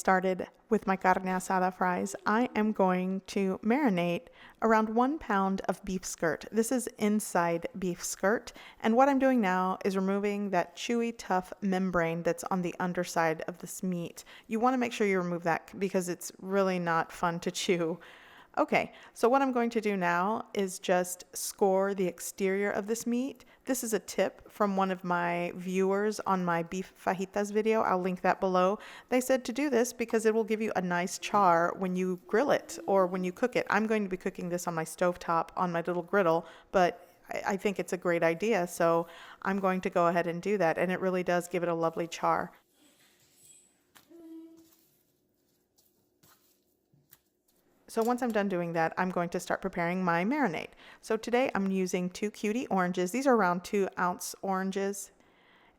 started with my carne asada fries, I am going to marinate around 1 pound of beef skirt. This is inside beef skirt. And what I'm doing now is removing that chewy, tough membrane that's on the underside of this meat. You want to make sure you remove that because it's really not fun to chew. Okay, so what I'm going to do now is just score the exterior of this meat. This is a tip from one of my viewers on my beef fajitas video. I'll link that below. They said to do this because it will give you a nice char when you grill it or when you cook it. I'm going to be cooking this on my stovetop on my little griddle, but I think it's a great idea, so I'm going to go ahead and do that, and it really does give it a lovely char. So once I'm done doing that, I'm going to start preparing my marinade. So today I'm using 2 cutie oranges. These are around 2-ounce oranges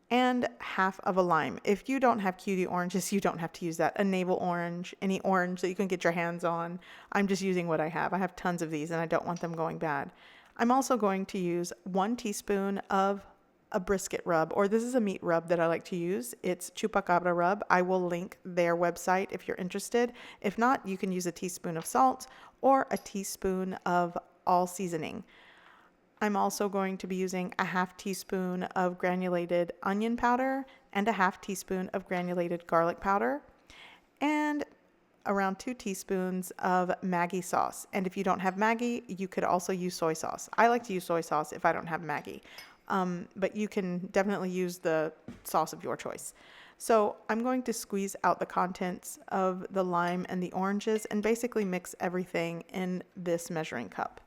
and half of a lime. If you don't have cutie oranges, you don't have to use that. A navel orange, any orange that you can get your hands on. I'm just using what I have. I have tons of these and I don't want them going bad. I'm also going to use 1 teaspoon of a brisket rub, or this is a meat rub that I like to use. It's CHUPACABRA rub. I will link their website if you're interested. If not, you can use a teaspoon of salt or a teaspoon of all seasoning. I'm also going to be using a half teaspoon of granulated onion powder and a half teaspoon of granulated garlic powder and around 2 teaspoons of Maggi sauce. And if you don't have Maggi, you could also use soy sauce. I like to use soy sauce if I don't have Maggi. But you can definitely use the sauce of your choice. So I'm going to squeeze out the contents of the lime and the oranges and basically mix everything in this measuring cup.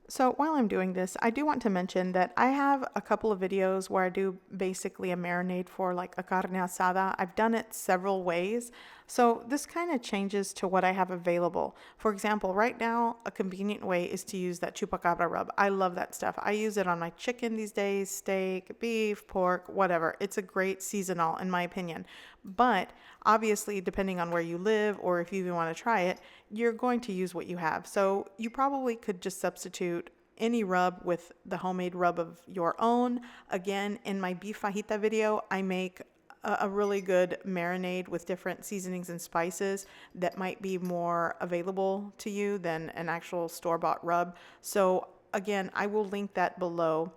So while I'm doing this, I do want to mention that I have a couple of videos where I do basically a marinade for like a carne asada. I've done it several ways. So this kind of changes to what I have available. For example, right now, a convenient way is to use that chupacabra rub. I love that stuff. I use it on my chicken these days, steak, beef, pork, whatever. It's a great seasonal in my opinion. But obviously, depending on where you live or if you even want to try it, you're going to use what you have. So you probably could just substitute any rub with the homemade rub of your own. Again, in my beef fajita video, I make a really good marinade with different seasonings and spices that might be more available to you than an actual store-bought rub. So again, I will link that below.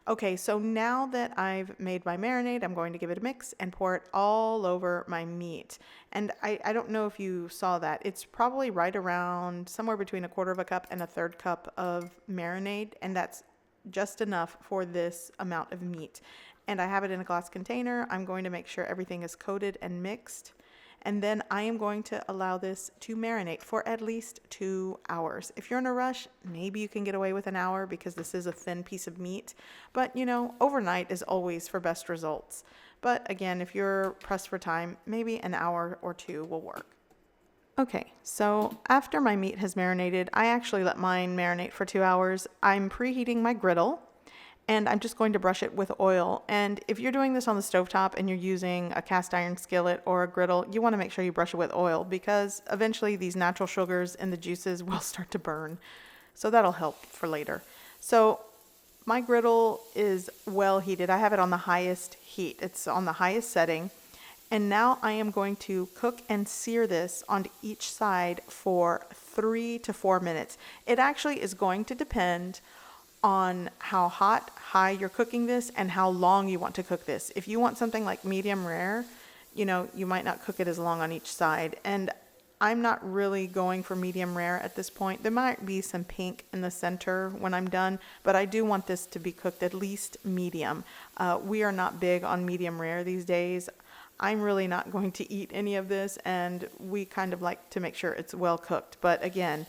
Okay, so now that I've made my marinade, I'm going to give it a mix and pour it all over my meat. And I don't know if you saw that. It's probably right around somewhere between 1/4 cup and 1/3 cup of marinade, and that's just enough for this amount of meat. And I have it in a glass container. I'm going to make sure everything is coated and mixed. And then I am going to allow this to marinate for at least 2 hours. If you're in a rush, maybe you can get away with an hour because this is a thin piece of meat. But, you know, overnight is always for best results. But again, if you're pressed for time, maybe an hour or 2 will work. Okay, so after my meat has marinated, I actually let mine marinate for 2 hours. I'm preheating my griddle. And I'm just going to brush it with oil. And if you're doing this on the stovetop and you're using a cast iron skillet or a griddle, you want to make sure you brush it with oil because eventually these natural sugars in the juices will start to burn. So that'll help for later. So my griddle is well heated. I have it on the highest heat. It's on the highest setting. And now I am going to cook and sear this on each side for 3 to 4 minutes. It actually is going to depend on how high you're cooking this and how long you want to cook this. If you want something like medium rare, you know, you might not cook it as long on each side. And I'm not really going for medium rare at this point. There might be some pink in the center when I'm done, but I do want this to be cooked at least medium. We are not big on medium rare these days. I'm really not going to eat any of this, and we kind of like to make sure it's well cooked. But again,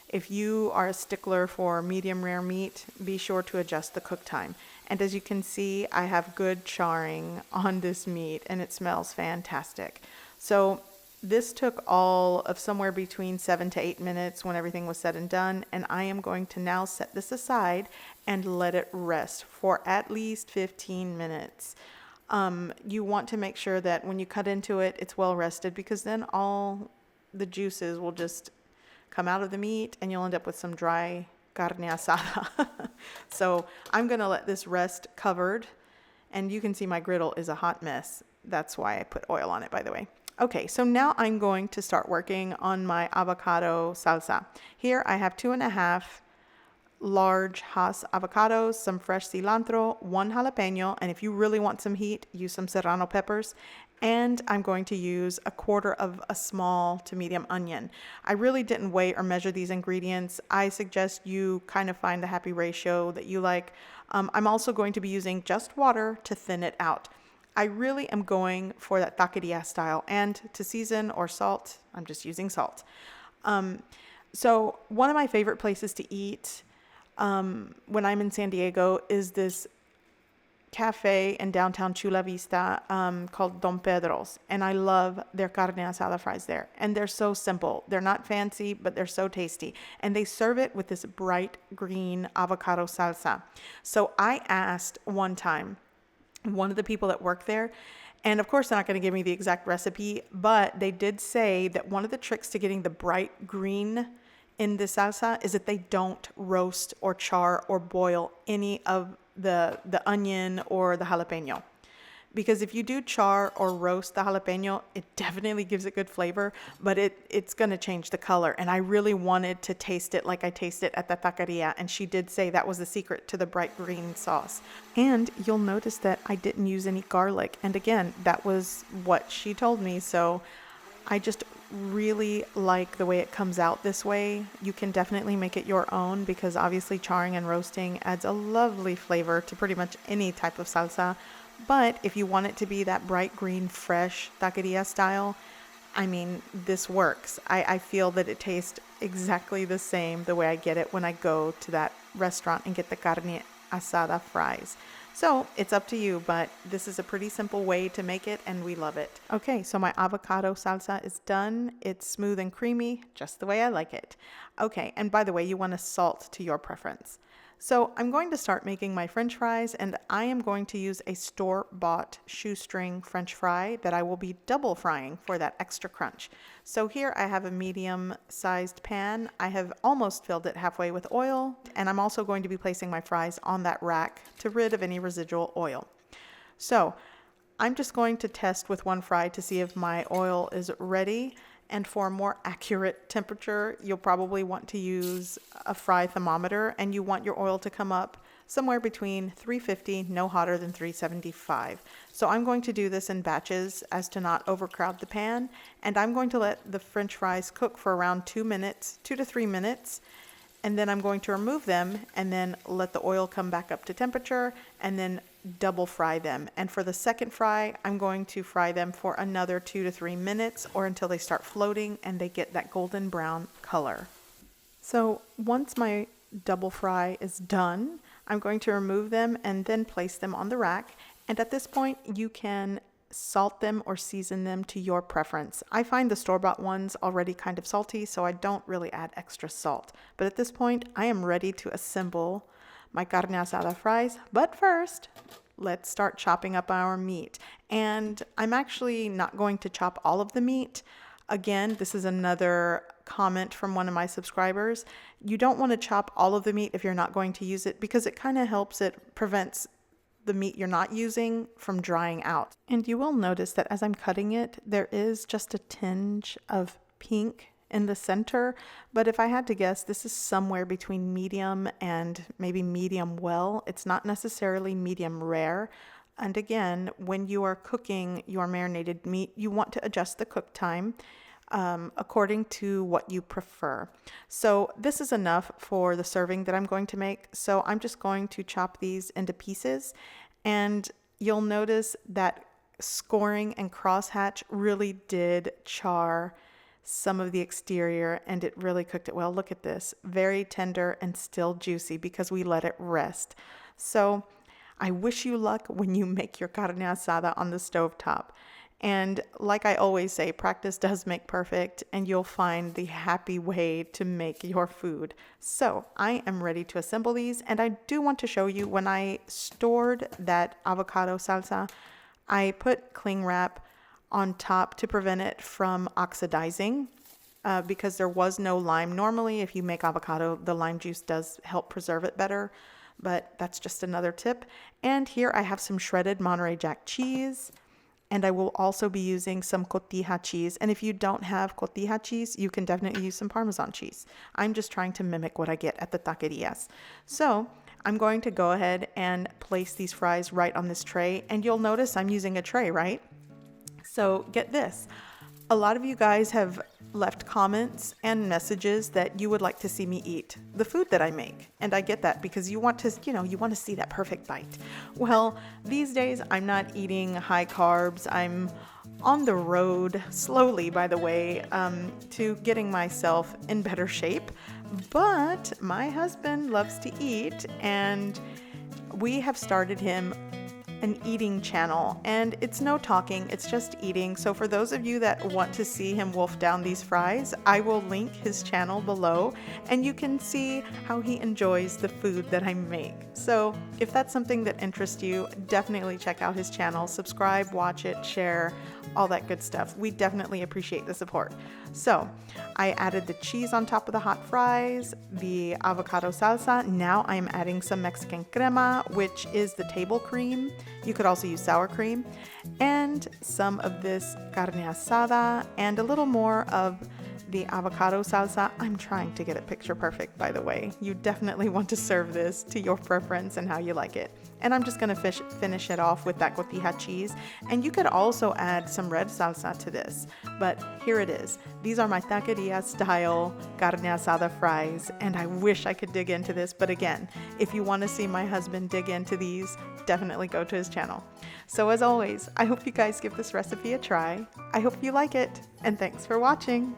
if you are a stickler for medium rare meat, be sure to adjust the cook time. And as you can see, I have good charring on this meat and it smells fantastic. So this took all of somewhere between 7 to 8 minutes when everything was said and done. And I am going to now set this aside and let it rest for at least 15 minutes. You want to make sure that when you cut into it, it's well rested because then all the juices will just come out of the meat and you'll end up with some dry carne asada. So I'm going to let this rest covered, and you can see my griddle is a hot mess. That's why I put oil on it, by the way. Okay, so now I'm going to start working on my avocado salsa. Here I have 2.5 large Hass avocados, some fresh cilantro, 1 jalapeno, and if you really want some heat, use some serrano peppers. And I'm going to use 1/4 of a small to medium onion. I really didn't weigh or measure these ingredients. I suggest you kind of find the happy ratio that you like. I'm also going to be using just water to thin it out. I really am going for that taqueria style, and to season or salt, I'm just using salt. So one of my favorite places to eat when I'm in San Diego is this cafe in downtown Chula Vista called Don Pedros, and I love their carne asada fries there. And they're so simple. They're not fancy, but they're so tasty. And they serve it with this bright green avocado salsa. So I asked one time one of the people that work there, and of course they're not going to give me the exact recipe, but they did say that one of the tricks to getting the bright green in the salsa is that they don't roast or char or boil any of the onion or the jalapeno. Because if you do char or roast the jalapeno, it definitely gives it good flavor, but it's going to change the color. And I really wanted to taste it like I taste it at the taqueria. And she did say that was the secret to the bright green sauce. And you'll notice that I didn't use any garlic. And again, that was what she told me. So I just really like the way it comes out this way. You can definitely make it your own because obviously charring and roasting adds a lovely flavor to pretty much any type of salsa. But if you want it to be that bright green, fresh taqueria style, I mean, this works. I feel that it tastes exactly the same the way I get it when I go to that restaurant and get the carne asada fries. So it's up to you, but this is a pretty simple way to make it and we love it. Okay, so my avocado salsa is done. It's smooth and creamy, just the way I like it. Okay, and by the way, you want to salt to your preference. So I'm going to start making my French fries, and I am going to use a store-bought shoestring French fry that I will be double frying for that extra crunch. So here I have a medium-sized pan. I have almost filled it halfway with oil, and I'm also going to be placing my fries on that rack to rid of any residual oil. So I'm just going to test with one fry to see if my oil is ready. And for a more accurate temperature, you'll probably want to use a fry thermometer, and you want your oil to come up somewhere between 350, no hotter than 375. So I'm going to do this in batches as to not overcrowd the pan, and I'm going to let the French fries cook for around 2 to 3 minutes, and then I'm going to remove them and then let the oil come back up to temperature and then double fry them. And for the second fry, I'm going to fry them for another 2 to 3 minutes or until they start floating and they get that golden brown color. So once my double fry is done, I'm going to remove them and then place them on the rack. And at this point, you can salt them or season them to your preference. I find the store-bought ones already kind of salty, so I don't really add extra salt. But at this point, I am ready to assemble my carne asada fries. But first, let's start chopping up our meat. And I'm actually not going to chop all of the meat. Again, this is another comment from one of my subscribers. You don't want to chop all of the meat if you're not going to use it because it kind of prevents the meat you're not using from drying out. And you will notice that as I'm cutting it, there is just a tinge of pink in the center. But if I had to guess, this is somewhere between medium and maybe medium well. It's not necessarily medium rare. And again, when you are cooking your marinated meat, you want to adjust the cook time according to what you prefer. So this is enough for the serving that I'm going to make. So I'm just going to chop these into pieces, and you'll notice that scoring and crosshatch really did char some of the exterior, and it really cooked it well. Look at this, very tender and still juicy because we let it rest. So I wish you luck when you make your carne asada on the stovetop. And like I always say, practice does make perfect, and you'll find the happy way to make your food. So I am ready to assemble these, and I do want to show you when I stored that avocado salsa, I put cling wrap on top to prevent it from oxidizing because there was no lime. Normally, if you make avocado, the lime juice does help preserve it better, but that's just another tip. And here I have some shredded Monterrey Jack cheese. And I will also be using some Cotija cheese. And if you don't have Cotija cheese, you can definitely use some Parmesan cheese. I'm just trying to mimic what I get at the taquerias. So I'm going to go ahead and place these fries right on this tray. And you'll notice I'm using a tray, right? So get this. A lot of you guys have left comments and messages that you would like to see me eat the food that I make. And I get that because you want to, you want to see that perfect bite. Well, these days I'm not eating high carbs. I'm on the road, slowly by the way, to getting myself in better shape. But my husband loves to eat, and we have started him an eating channel, and it's no talking, it's just eating. So for those of you that want to see him wolf down these fries, I will link his channel below and you can see how he enjoys the food that I make. So if that's something that interests you, definitely check out his channel, subscribe, watch it, share, all that good stuff. We definitely appreciate the support. So I added the cheese on top of the hot fries, the avocado salsa. Now I'm adding some Mexican crema, which is the table cream. You could also use sour cream, and some of this carne asada, and a little more of the avocado salsa. I'm trying to get it picture perfect, by the way. You definitely want to serve this to your preference and how you like it. And I'm just going to finish it off with that cotija cheese. And you could also add some red salsa to this. But here it is. These are my taqueria style carne asada fries. And I wish I could dig into this. But again, if you want to see my husband dig into these, definitely go to his channel. So as always, I hope you guys give this recipe a try. I hope you like it. And thanks for watching.